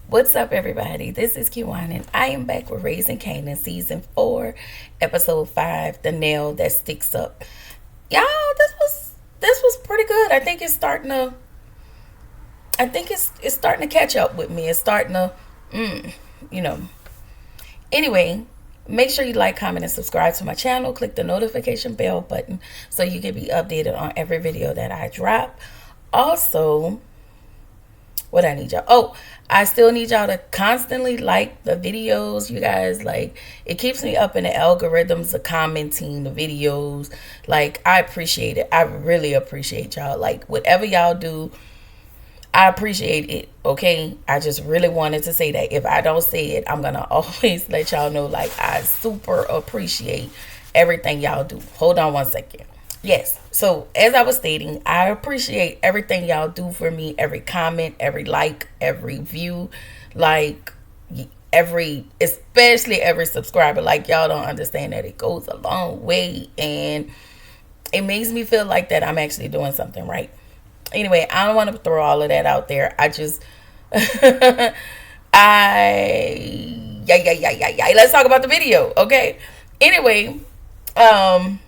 What's up, everybody? This is Kanan, and I am back with Raising Kanan, Season 4, Episode 5, The Nail That Sticks Up. Y'all, this was pretty good. I think it's starting to catch up with me. It's starting to, you know. Anyway, make sure you like, comment, and subscribe to my channel. Click the notification bell button so you can be updated on every video that I drop. Also, what I need y'all. Oh, I still need y'all to constantly like the videos, you guys. Like, it keeps me up in the algorithms of commenting the videos. Like, I appreciate it. I really appreciate y'all. Like, whatever y'all do, I appreciate it. Okay, I just really wanted to say that. If I don't say it, I'm gonna always let y'all know. Like, I super appreciate everything y'all do. Hold on one second. Yes. So as I was stating, I appreciate everything y'all do for me. Every comment, every like, every view, like especially every subscriber. Like, y'all don't understand that it goes a long way, and it makes me feel like that I'm actually doing something right. Anyway, I don't want to throw all of that out there. I just, yeah. Let's talk about the video, okay? Anyway, um,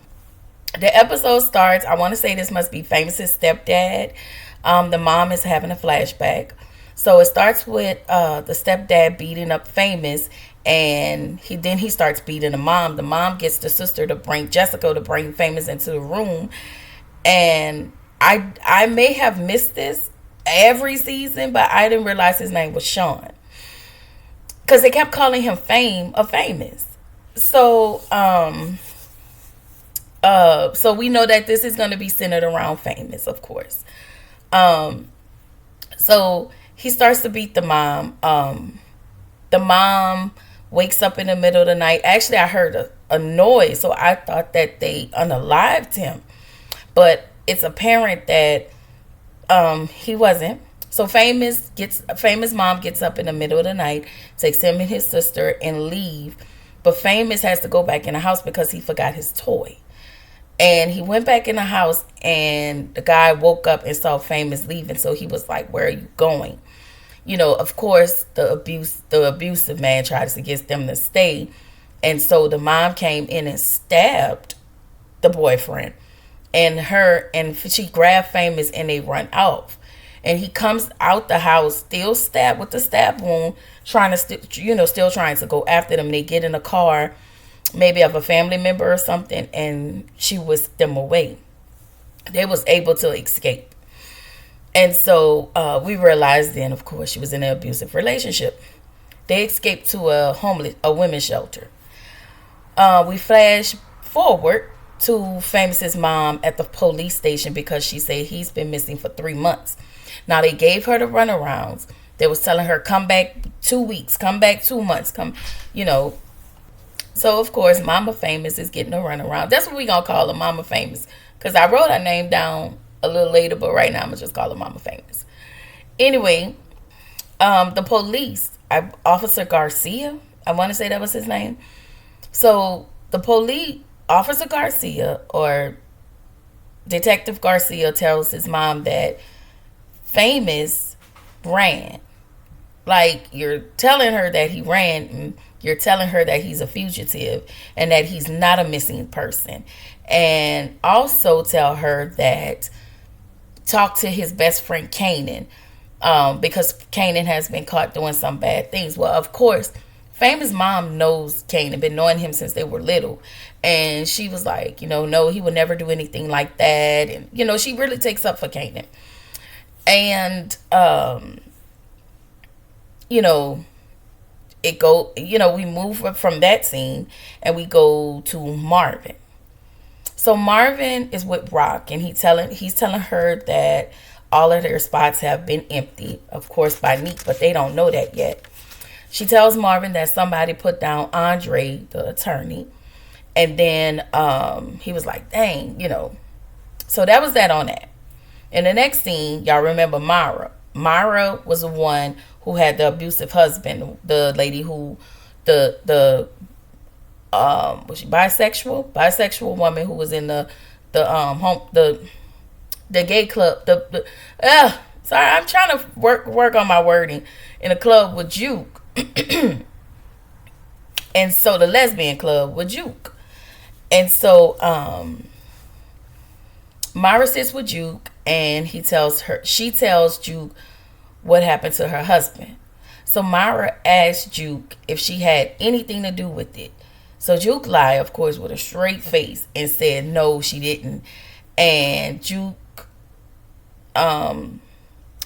the episode starts. I want to say this must be Famous's stepdad. The mom is having a flashback. So it starts with the stepdad beating up Famous, and he starts beating the mom. The mom gets the sister to bring Jessica to bring Famous into the room, and I may have missed this every season, but I didn't realize his name was Sean because they kept calling him Famous. So so we know that this is going to be centered around Famous, of course. Um, so he starts to beat the mom. The mom wakes up in the middle of the night. Actually, I heard a noise, so I thought that they unalived him, but it's apparent that he wasn't. So Famous mom gets up in the middle of the night, takes him and his sister and leave. But Famous has to go back in the house because he forgot his toy. And he went back in the house, and the guy woke up and saw Famous leaving. So he was like, "Where are you going?" Of course, the abusive man tries to get them to stay. And so the mom came in and stabbed the boyfriend, and she grabbed Famous, and they run off. And he comes out the house still stabbed with the stab wound, trying to still trying to go after them. They get in a car, maybe of a family member or something, and she whisked them away. They was able to escape. And so we realized then, of course, she was in an abusive relationship. They escaped to a women's shelter. We flash forward to Famous's mom at the police station because she said he's been missing for 3 months. Now, they gave her the runarounds. They was telling her, come back 2 weeks, come back 2 months, you know. So, of course, Mama Famous is getting a runaround. That's what we going to call her, Mama Famous. Because I wrote her name down a little later, but right now I'm going to just call her Mama Famous. Anyway, the police, Officer Garcia, I want to say that was his name. So, the police, Officer Garcia, or Detective Garcia, tells his mom that Famous ran. Like, you're telling her that he ran, and you're telling her that he's a fugitive and that he's not a missing person. And also tell her that talk to his best friend Kanan, because Kanan has been caught doing some bad things. Well, of course, Famous mom knows Kanan, been knowing him since they were little. And she was like, no, he would never do anything like that. And, she really takes up for Kanan. And, we move from that scene and we go to Marvin. So Marvin is with Rock, and he's telling her that all of their spots have been empty, of course, by Neek, but they don't know that yet. She tells Marvin that somebody put down Andre, the attorney, and then he was like, dang, So that was that on that. In the next scene, y'all remember Mara. Mara was the one who had the abusive husband, the lady who, was she bisexual woman who was in the gay club, Sorry, I'm trying to work on my wording. In a club with Juke. And so the lesbian club with Juke. And so Myra sits with Juke, and she tells Juke what happened to her husband. So Myra asked Juke if she had anything to do with it. So Juke lied, of course, with a straight face and said no, she didn't. And Juke,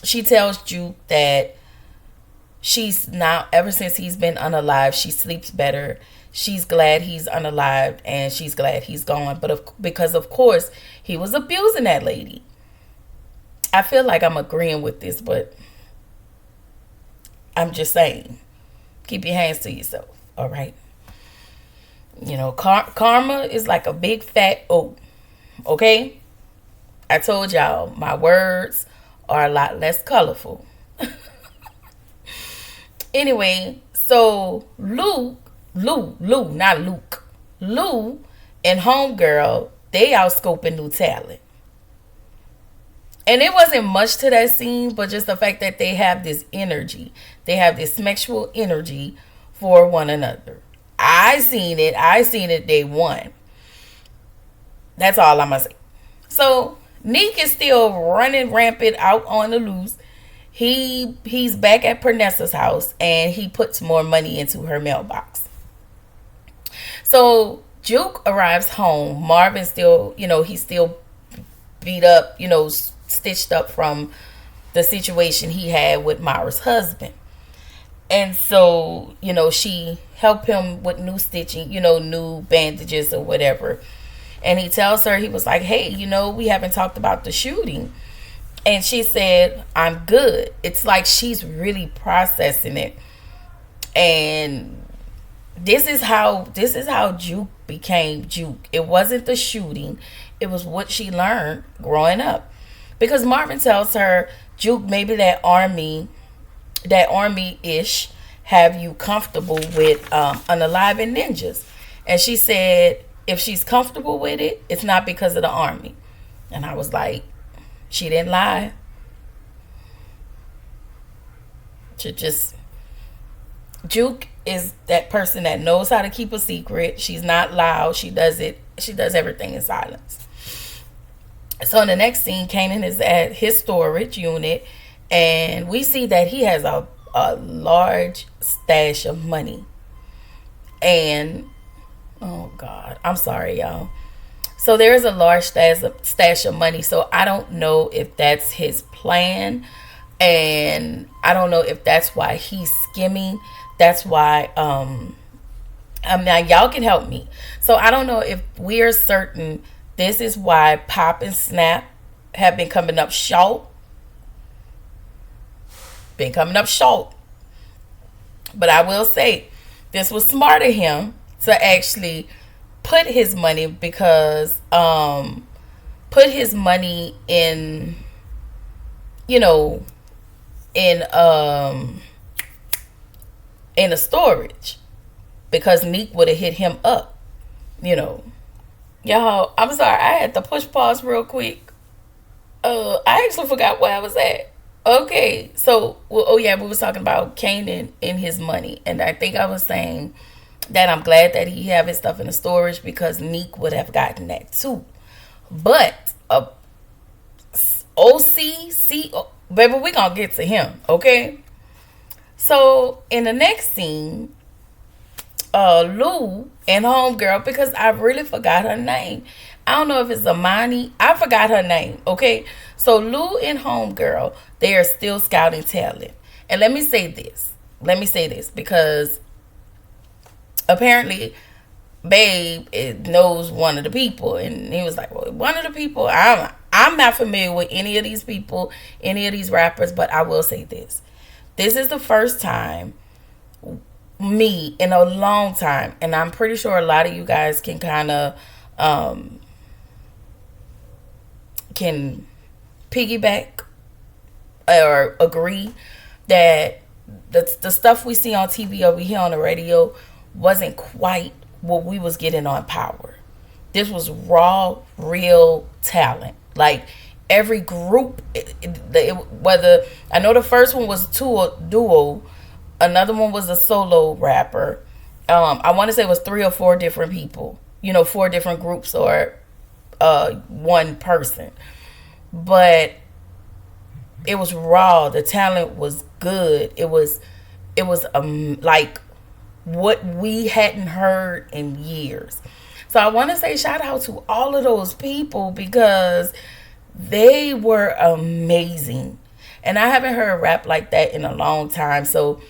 she tells Juke that she's now, ever since he's been unalived, she sleeps better. She's glad he's unalived, and she's glad he's gone. Because of course he was abusing that lady. I feel like I'm agreeing with this, but I'm just saying, keep your hands to yourself, all right? You know, karma is like a big fat O, okay? I told y'all, my words are a lot less colorful. Anyway, so Lou, not Luke. Lou and Homegirl, they out scoping new talent. And it wasn't much to that scene, but just the fact that they have this energy. They have this sexual energy for one another. I seen it day one. That's all I'm going to say. So, Neek is still running rampant out on the loose. He's back at Pernessa's house, and he puts more money into her mailbox. So, Juke arrives home. Marvin still, he's still beat up, stitched up from the situation he had with Myra's husband. And so, she helped him with new stitching, new bandages or whatever. And he tells her, he was like, hey, we haven't talked about the shooting. And she said, I'm good. It's like she's really processing it. And this is how Juke became Juke. It wasn't the shooting. It was what she learned growing up. Because Marvin tells her, Juke, maybe that army-ish have you comfortable with unaliving ninjas. And she said, if she's comfortable with it, it's not because of the army. And I was like, she didn't lie. Juke is that person that knows how to keep a secret. She's not loud. She does everything in silence. So in the next scene, Kanan is at his storage unit, and we see that he has a large stash of money. And oh God, I'm sorry, y'all. So there is a large stash of money. So I don't know if that's his plan, and I don't know if that's why he's skimming. That's why now y'all can help me. So I don't know if we are certain this is why Pop and Snap have been coming up short. But I will say this was smart of him to actually put his money, because put his money in in a storage, because Neek would have hit him up. Y'all, I'm sorry, I had to push pause real quick. I actually forgot where I was at. Okay, so we was talking about Kanan and his money, and I think I was saying that I'm glad that he have his stuff in the storage, because Neek would have gotten that too. But baby, we gonna get to him, okay? So in the next scene, Lou and Homegirl, because I really forgot her name. I don't know if it's Amani. I forgot her name, okay? So Lou and Homegirl, they are still scouting talent. And let me say this, because apparently Babe knows one of the people, and he was like, well, one of the people, I'm not familiar with any of these people, any of these rappers, but I will say this is the first time me in a long time, and I'm pretty sure a lot of you guys can kind of can piggyback or agree that the stuff we see on TV or we hear on the radio wasn't quite what we was getting on Power. This was raw, real talent. Like, every group, whether I know the first one was duo, another one was a solo rapper. I want to say it was 3 or 4 different people, 4 different groups or one person, but it was raw. The talent was good. It was like what we hadn't heard in years. So I want to say shout out to all of those people because they were amazing. And I haven't heard rap like that in a long time. So,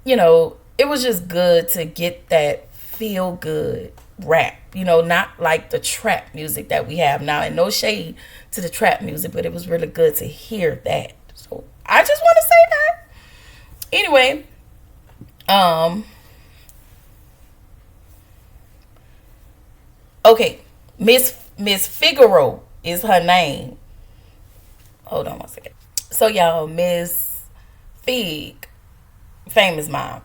it was just good to get that feel good rap, not like the trap music that we have now. And no shade to the trap music, but it was really good to hear that. So I just want to say that. Anyway, okay, Miss Figaro is her name. Hold on one second. So y'all, Miss Fig, famous mom,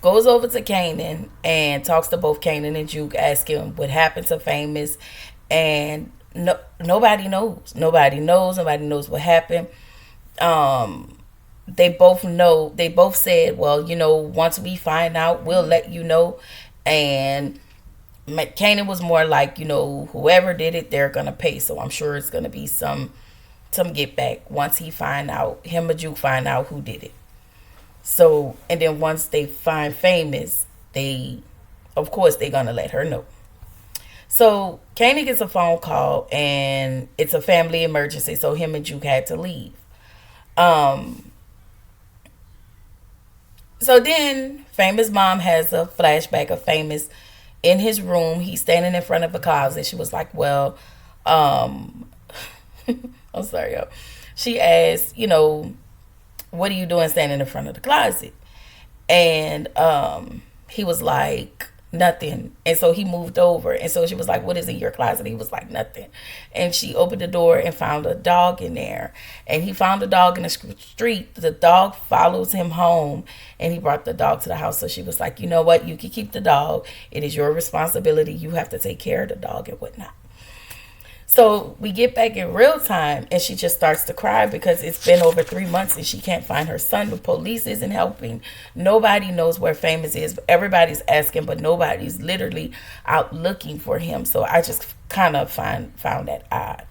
goes over to Kanan and talks to both Kanan and Juke, asking what happened to Famous, and nobody knows. Nobody knows. Nobody knows what happened. They both know. They both said, well, once we find out, we'll let you know. And Kanan was more like, whoever did it, they're gonna pay. So I'm sure it's gonna be some get back once him or Juke find out who did it. So, and then once they find Famous, of course, they're gonna let her know. So Kanan gets a phone call and it's a family emergency. So him and Juke had to leave. So then Famous mom has a flashback of Famous in his room. He's standing in front of a closet. She was like, well, I'm sorry, yo. She asked, what are you doing standing in front of the closet? And he was like, nothing. And so he moved over. And so she was like, what is in your closet? He was like, nothing. And she opened the door and found a dog in there. And he found the dog in the street. The dog follows him home. And he brought the dog to the house. So she was like, you know what? You can keep the dog. It is your responsibility. You have to take care of the dog and whatnot. So we get back in real time and she just starts to cry because it's been over 3 months and she can't find her son. The police isn't helping. Nobody knows where Famous is. Everybody's asking, but nobody's literally out looking for him. So I just kind of found that odd.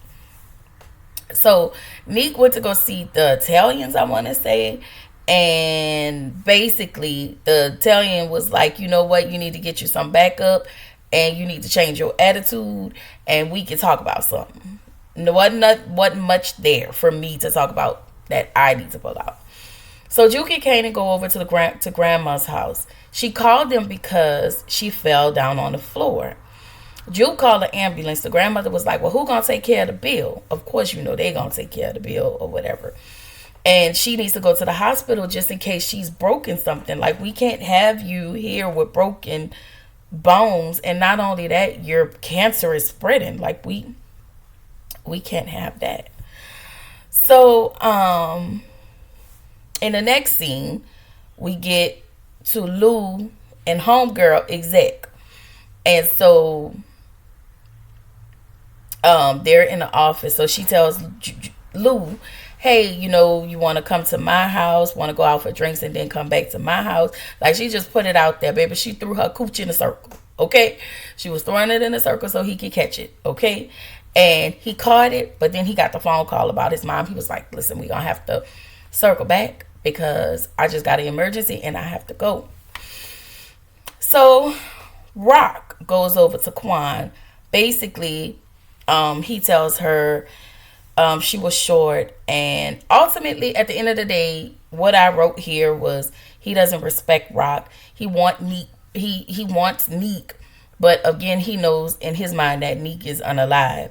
So Neek went to go see the Italians, I want to say. And basically the Italian was like, you know what? You need to get you some backup. And you need to change your attitude, and we can talk about something. There wasn't much there for me to talk about that I need to pull out. So Juki and Kanan go over to Grandma's house. She called them because she fell down on the floor. Juke called the ambulance. The grandmother was like, well, who gonna take care of the bill? Of course, they gonna take care of the bill or whatever. And she needs to go to the hospital just in case she's broken something. Like, we can't have you here with broken bones, and not only that, your cancer is spreading. Like, we can't have that. So in the next scene, we get to Lou and homegirl exec, and so they're in the office. So she tells Lou, hey, you want to come to my house, want to go out for drinks and then come back to my house. Like, she just put it out there, baby. She threw her cooch in a circle, okay? She was throwing it in a circle so he could catch it, okay? And he caught it, but then he got the phone call about his mom. He was like, listen, we're going to have to circle back because I just got an emergency and I have to go. So Rock goes over to Quan. Basically, he tells her, she was short, and ultimately at the end of the day, what I wrote here was he doesn't respect Rock. He wants Neek, but again, he knows in his mind that Neek is unalive.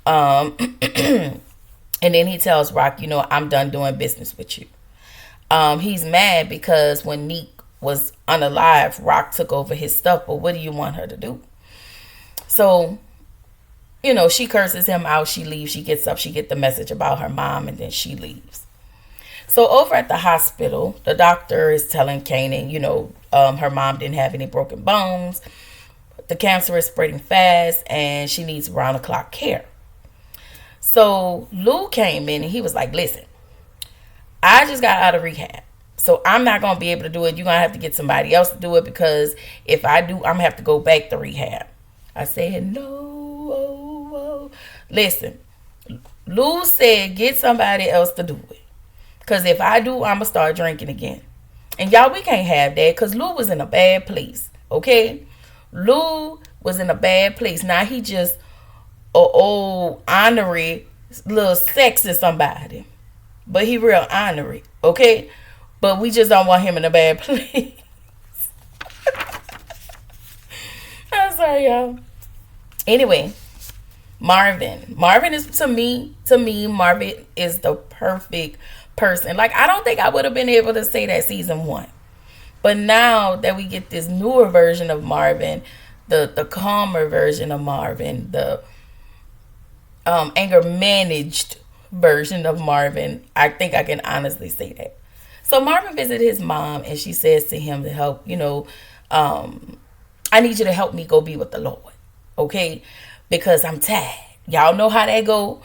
And then he tells Rock, I'm done doing business with you. He's mad because when Neek was unalive, Rock took over his stuff, but what do you want her to do? So she curses him out. She leaves. She gets up. She gets the message about her mom, and then she leaves. So over at the hospital, the doctor is telling Kanan, her mom didn't have any broken bones. The cancer is spreading fast, and she needs round-the-clock care. So Lou came in and he was like, listen, I just got out of rehab. So I'm not going to be able to do it. You're going to have to get somebody else to do it, because if I do, I'm going to have to go back to rehab. I said, no. Oh, oh. Listen, Lou said, get somebody else to do it. Because if I do, I'm going to start drinking again. And y'all, we can't have that, because Lou was in a bad place. Okay? Lou was in a bad place. Now he just a old honorary little sexy somebody. But he real honorary. Okay? But we just don't want him in a bad place. I'm sorry, y'all. Anyway, Marvin. Marvin is, to me, Marvin is the perfect person. Like, I don't think I would have been able to say that season 1. But now that we get this newer version of Marvin, the calmer version of Marvin, the anger managed version of Marvin, I think I can honestly say that. So Marvin visited his mom, and she says to him to help, I need you to help me go be with the Lord. Okay? Because I'm tired. Y'all know how that go.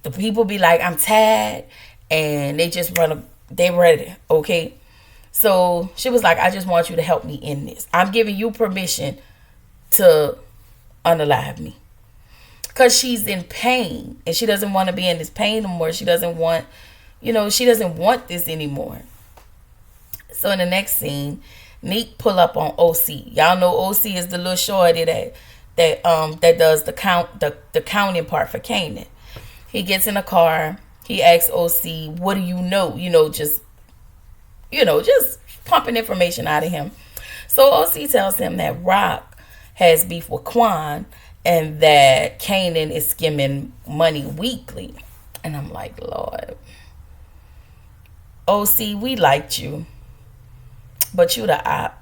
The people be like, I'm tired. And they just they ready. Okay? So she was like, I just want you to help me in this. I'm giving you permission to unalive me. Because she's in pain. And she doesn't want to be in this pain anymore. She doesn't want, she doesn't want this anymore. So in the next scene, Neek pull up on OC. Y'all know OC is the little shorty that does the counting part for Kanan. He gets in a car. He asks OC, what do you know? Just pumping information out of him. So OC tells him that Rock has beef with Quan and that Kanan is skimming money weekly. And I'm like, Lord, OC, we liked you, but you the op.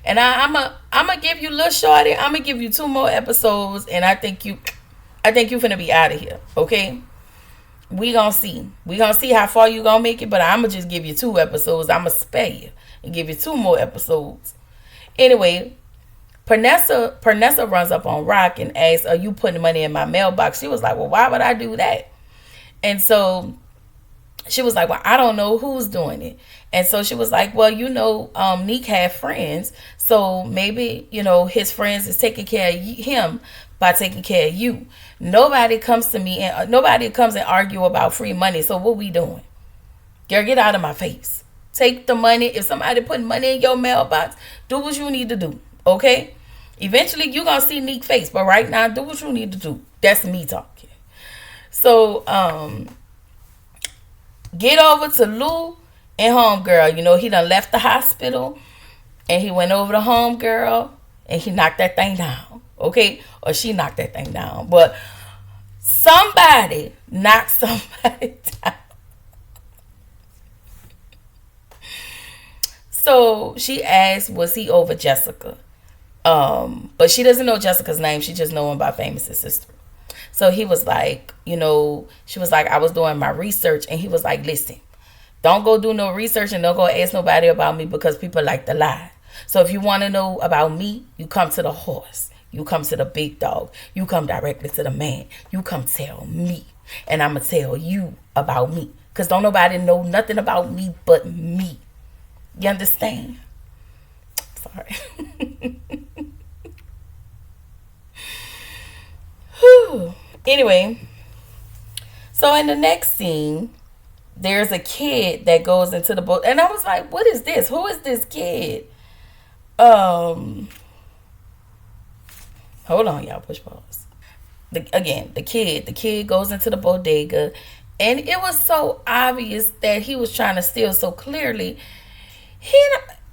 And I'm gonna give you, little shorty, I'm gonna give you 2 more episodes, and I think you finna be out of here. Okay? We gonna see how far you gonna make it, but I'm gonna just give you 2 episodes. I'm gonna spare you and give you 2 more episodes. Anyway, Pernessa runs up on Rock and asks, are you putting money in my mailbox? She was like, well, why would I do that? And so she was like, well, I don't know who's doing it. And so she was like, well, Neek had friends. So maybe, his friends is taking care of him by taking care of you. Nobody comes to me and nobody comes and argue about free money. So what we doing? Girl, get out of my face. Take the money. If somebody putting money in your mailbox, do what you need to do. Okay? Eventually, you're going to see Neek's face. But right now, do what you need to do. That's me talking. So, get over to Lou and Homegirl. He done left the hospital. And he went over to Homegirl. And he knocked that thing down. Okay? Or she knocked that thing down. But somebody knocked somebody down. So she asked, was he over Jessica? But she doesn't know Jessica's name. She just know him by Famous' sister. So he was like, she was like, I was doing my research. And he was like, listen, don't go do no research and don't go ask nobody about me, because people like to lie. So if you want to know about me, you come to the horse. You come to the big dog. You come directly to the man. You come tell me. And I'm going to tell you about me. Because don't nobody know nothing about me but me. You understand? Sorry. Anyway, so in the next scene, there's a kid that goes into the boat. And I was like, what is this? Who is this kid? Hold on, y'all. Push pause. The kid goes into the bodega. And it was so obvious that he was trying to steal so clearly. He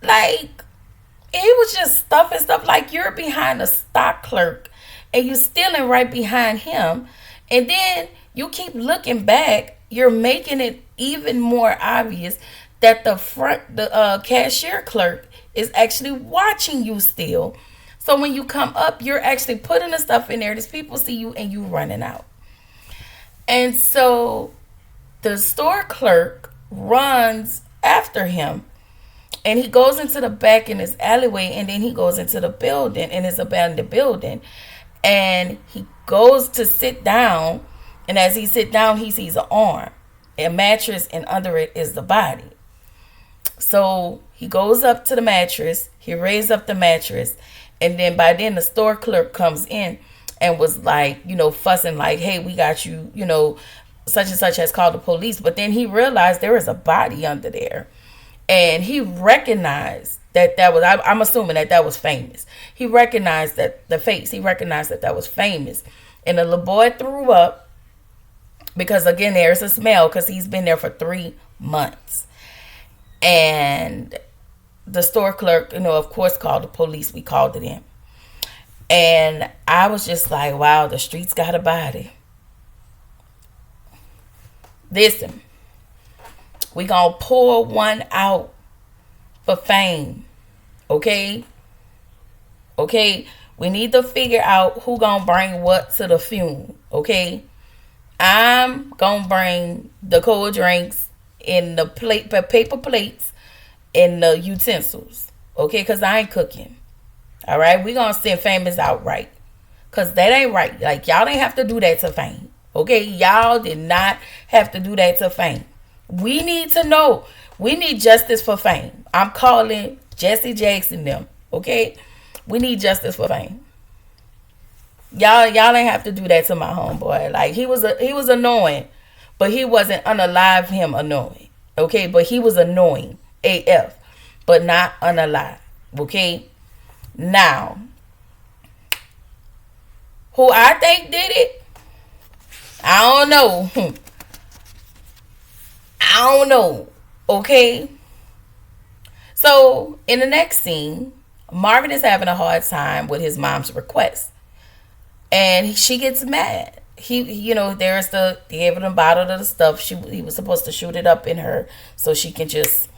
was just stuffing stuff. Like, you're behind a stock clerk and you stealing right behind him. And then you keep looking back. You're making it even more obvious that the cashier clerk is actually watching you steal. So when you come up, you're actually putting the stuff in there. These people see you and you running out. And so the store clerk runs after him. And he goes into the back in his alleyway, and then he goes into the building, in his abandoned building. And he goes to sit down, and as he sit down, he sees an arm, a mattress, and under it is the body. So he goes up to the mattress, he raises up the mattress, and then by then the store clerk comes in and was like, fussing like, hey, we got you, such and such has called the police. But then he realized there was a body under there. And he recognized that was, I'm assuming that was Famous. He recognized that the face, he recognized that was Famous. And the little boy threw up because, again, there's a smell because he's been there for 3 months. And the store clerk, of course, called the police. We called it in. And I was just like, wow, the streets got a body. Listen, we gonna pour one out for fame. Okay? Okay? We need to figure out who gonna bring what to the funeral. Okay? I'm gonna bring the cold drinks in the paper plates and the utensils. Okay? Because I ain't cooking. All right? We gonna send Famous out right. Because that ain't right. Like, y'all didn't have to do that to Fame. Okay? Y'all did not have to do that to Fame. We need to know. We need justice for Fame. I'm calling Jesse Jackson them. Okay? We need justice for Fame. Y'all ain't have to do that to my homeboy. Like, he was annoying, but he wasn't unalive him annoying. Okay? But he was annoying AF, but not unalive. Okay? Now, who I think did it, I don't know. I don't know. Okay? So, in the next scene, Marvin is having a hard time with his mom's request. And she gets mad. He gave her the bottle of the stuff. He was supposed to shoot it up in her so she can just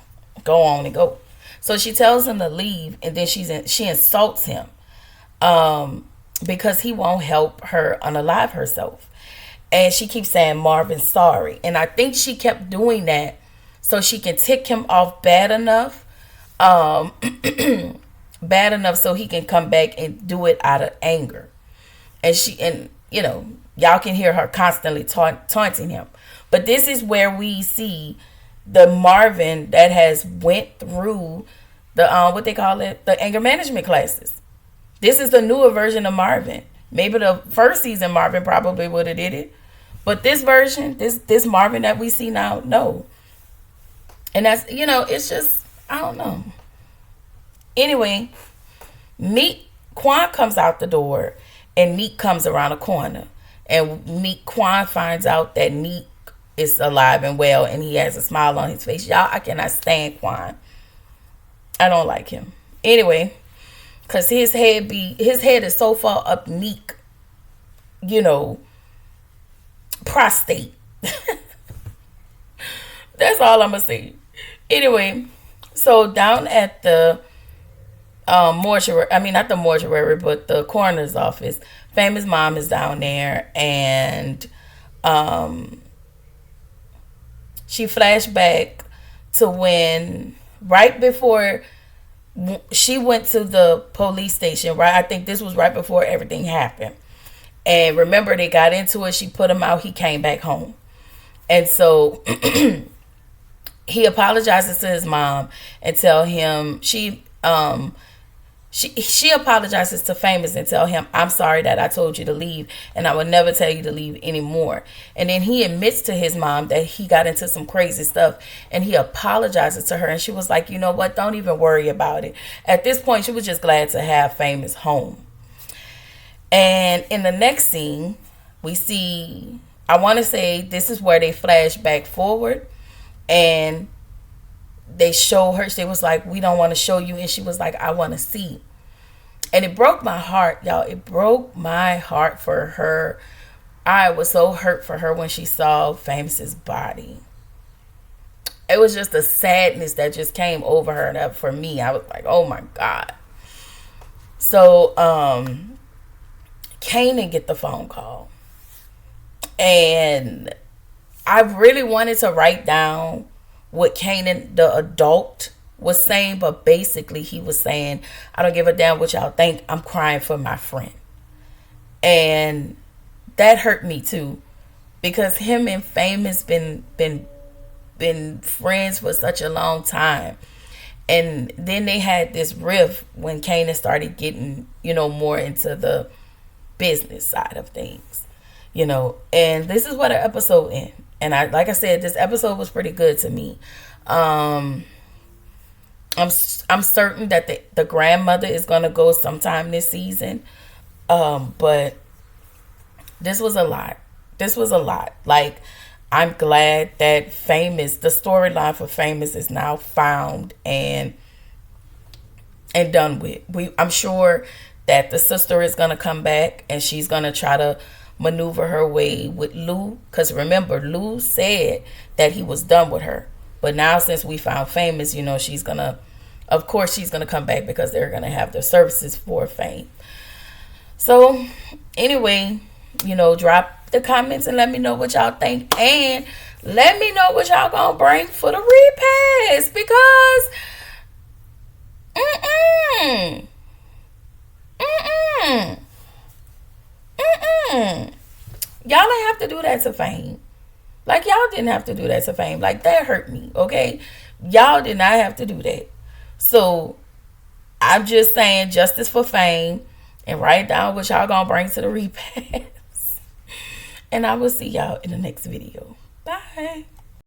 go on and go. So she tells him to leave, and then she insults him because he won't help her unalive herself. And she keeps saying, Marvin's sorry. And I think she kept doing that so she can tick him off bad enough so he can come back and do it out of anger. And y'all can hear her constantly taunting him. But this is where we see the Marvin that has went through the what they call it, the anger management classes. This is the newer version of Marvin. Maybe the first season Marvin probably would have did it, but this version, this Marvin that we see now, no. And that's, it's just, I don't know. Anyway, Quan comes out the door, and Meek comes around the corner, and Quan finds out that Meek is alive and well, and he has a smile on his face. Y'all, I cannot stand Quan. I don't like him. Anyway, because his head is so far up Meek, prostate. That's all I'm going to say. Anyway, so down at the mortuary, not the mortuary, but the coroner's office, Famous mom is down there, and she flashed back to when, right before she went to the police station, right? I think this was right before everything happened. And remember, they got into it. She put him out. He came back home. And so he apologizes to his mom and tell him she apologizes to Famous and tell him, I'm sorry that I told you to leave, and I will never tell you to leave anymore. And then he admits to his mom that he got into some crazy stuff, and he apologizes to her, and she was like, you know what, don't even worry about it. At this point, she was just glad to have Famous home. And in the next scene, we see, I want to say this is where they flash back forward, and they show her. She was like, we don't want to show you. And she was like, I want to see. And it broke my heart, y'all. It broke my heart for her. I was so hurt for her when she saw Famous's body. It was just a sadness that just came over her. And for me, I was like, oh my God. So Kanan get the phone call. And I really wanted to write down what Kanan, the adult, was saying, but basically he was saying, I don't give a damn what y'all think. I'm crying for my friend. And that hurt me too, because him and Fame has been friends for such a long time. And then they had this rift when Kanan started getting, more into the business side of things, And this is what an episode in. And like I said, this episode was pretty good to me. I'm certain that the grandmother is gonna go sometime this season. But this was a lot. This was a lot. Like, I'm glad that the storyline for Famous is now found and done with. I'm sure that the sister is gonna come back and she's gonna try to maneuver her way with Lou. Because remember, Lou said that he was done with her. But now since we found Famous, she's gonna come back because they're gonna have their services for Fame. So anyway, drop the comments and let me know what y'all think, and let me know what y'all gonna bring for the repass, because y'all didn't have to do that to Fame. Like, y'all didn't have to do that to Fame. Like, that hurt me, okay? Y'all did not have to do that. So I'm just saying, justice for Fame, and write down what y'all gonna bring to the repass. And I will see y'all in the next video. Bye.